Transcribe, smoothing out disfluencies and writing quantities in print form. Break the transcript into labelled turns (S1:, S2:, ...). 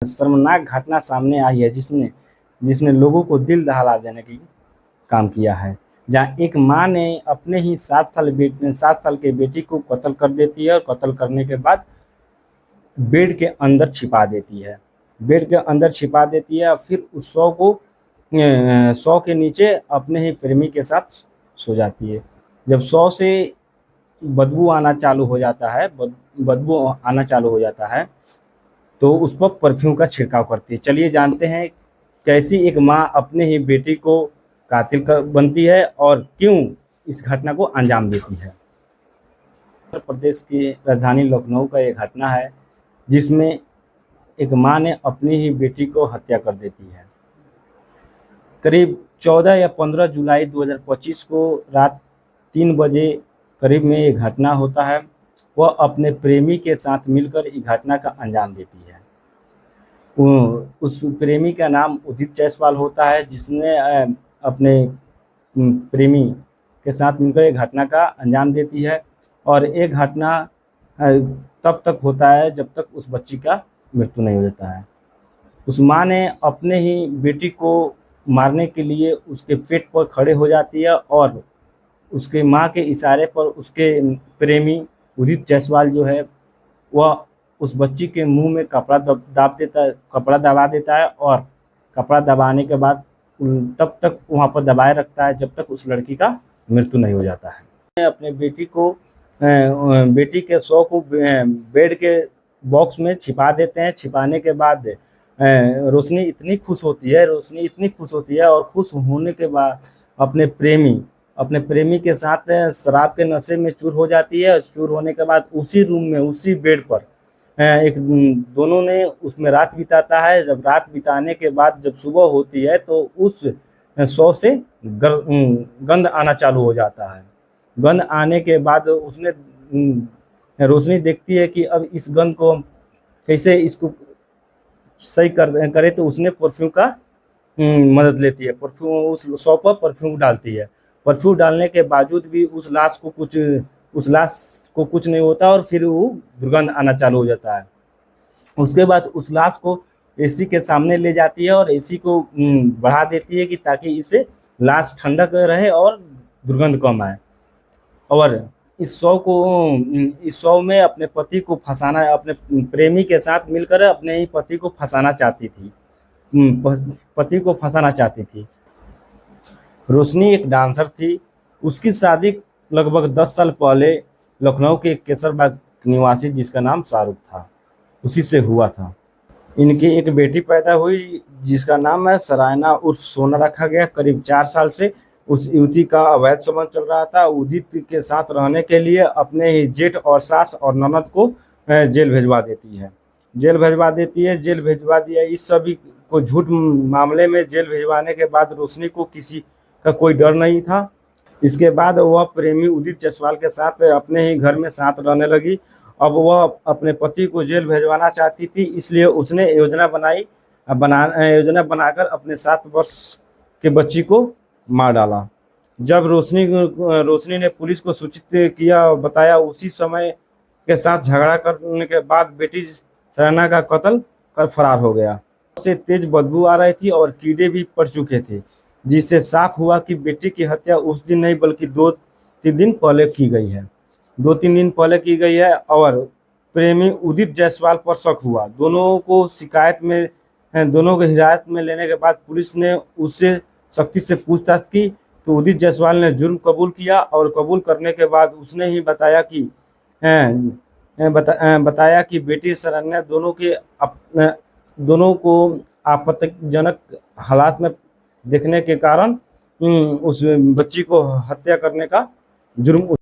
S1: शर्मनाक घटना सामने आई है जिसने जिसने लोगों को दिल दहला देने की काम किया है। जहाँ एक माँ ने अपने ही 7 साल के बेटी को कत्ल कर देती है और कत्ल करने के बाद बेड के अंदर छिपा देती है। बेड के अंदर छिपा देती है और फिर उस शव के नीचे अपने ही प्रेमी के साथ सो जाती है। जब शव से बदबू आना चालू हो जाता है बदबू आना चालू हो जाता है तो उस पर परफ्यूम का छिड़काव करती है। चलिए जानते हैं कैसी एक माँ अपने ही बेटी को बनती है और क्यों इस घटना को अंजाम देती है। उत्तर प्रदेश की राजधानी लखनऊ का ये घटना है जिसमें एक माँ ने अपनी ही बेटी को हत्या कर देती है। करीब 14 या 15 जुलाई 2025 को रात 3 बजे करीब में ये घटना होता है। वह अपने प्रेमी के साथ मिलकर इस घटना का अंजाम देती है। उस प्रेमी का नाम उदित जायसवाल होता है जिसने अपने प्रेमी के साथ मिलकर एक घटना का अंजाम देती है और एक घटना तब तक होता है जब तक उस बच्ची का मृत्यु नहीं हो जाता है। उस माँ ने अपने ही बेटी को मारने के लिए उसके पेट पर खड़े हो जाती है और उसके माँ के इशारे पर उसके प्रेमी उदित जायसवाल जो है वह उस बच्ची के मुंह में कपड़ा दबा देता है और कपड़ा दबाने के बाद तब तक वहाँ पर दबाए रखता है जब तक उस लड़की का मृत्यु नहीं हो जाता है। अपने बेटी के शव को बेड के बॉक्स में छिपा देते हैं। छिपाने के बाद रोशनी इतनी खुश होती है और खुश होने के बाद अपने प्रेमी के साथ शराब के नशे में चूर हो जाती है। चूर होने के बाद उसी रूम में उसी बेड पर दोनों ने उसमें रात बिताता है। जब रात बिताने के बाद जब सुबह होती है तो उस शव से गंध आना चालू हो जाता है। गंध आने के बाद रोशनी देखती है कि अब इस गंध को कैसे इसको सही करे तो उसने परफ्यूम का मदद लेती है। परफ्यूम उस शव पर परफ्यूम डालती है। परफ्यूम डालने के बावजूद भी उस लाश को कुछ नहीं होता और फिर वो दुर्गंध आना चालू हो जाता है। उसके बाद उस लाश को एसी के सामने ले जाती है और एसी को बढ़ा देती है कि ताकि इससे लाश ठंडक रहे और दुर्गंध कम आए। और इस शव में अपने प्रेमी के साथ मिलकर अपने ही पति को फंसाना चाहती थी। रोशनी एक डांसर थी। उसकी शादी लगभग 10 साल पहले लखनऊ के केसरबाग निवासी जिसका नाम शाहरुख था उसी से हुआ था। इनकी एक बेटी पैदा हुई जिसका नाम है सरायना उर्फ सोना रखा गया। करीब 4 साल से उस युवती का अवैध संबंध चल रहा था। उदित के साथ रहने के लिए अपने ही जेठ और सास और ननद को जेल भिजवा दिया। इस सभी को झूठ मामले में जेल भिजवाने के बाद रोशनी को किसी का कोई डर नहीं था। इसके बाद वह प्रेमी उदित जायसवाल के साथ अपने ही घर में साथ रहने लगी। अब वह अपने पति को जेल भिजवाना चाहती थी, इसलिए उसने योजना बनाकर अपने 7 वर्ष के बच्ची को मार डाला। जब रोशनी ने पुलिस को सूचित किया बताया उसी समय के साथ झगड़ा करने के बाद बेटी सराना का कत्ल कर फरार हो गया। उससे तेज बदबू आ रही थी और कीड़े भी पड़ चुके थे जिससे साफ हुआ कि बेटी की हत्या उस दिन नहीं बल्कि 2-3 दिन पहले की गई है। और प्रेमी उदित जायसवाल पर शक हुआ। दोनों को हिरासत में लेने के बाद पुलिस ने उससे सख्ती से पूछताछ की तो उदित जायसवाल ने जुर्म कबूल किया और कबूल करने के बाद उसने ही बताया कि बेटी सरान्या दोनों को आपत्तिजनक हालात में देखने के कारण उस बच्ची को हत्या करने का जुर्म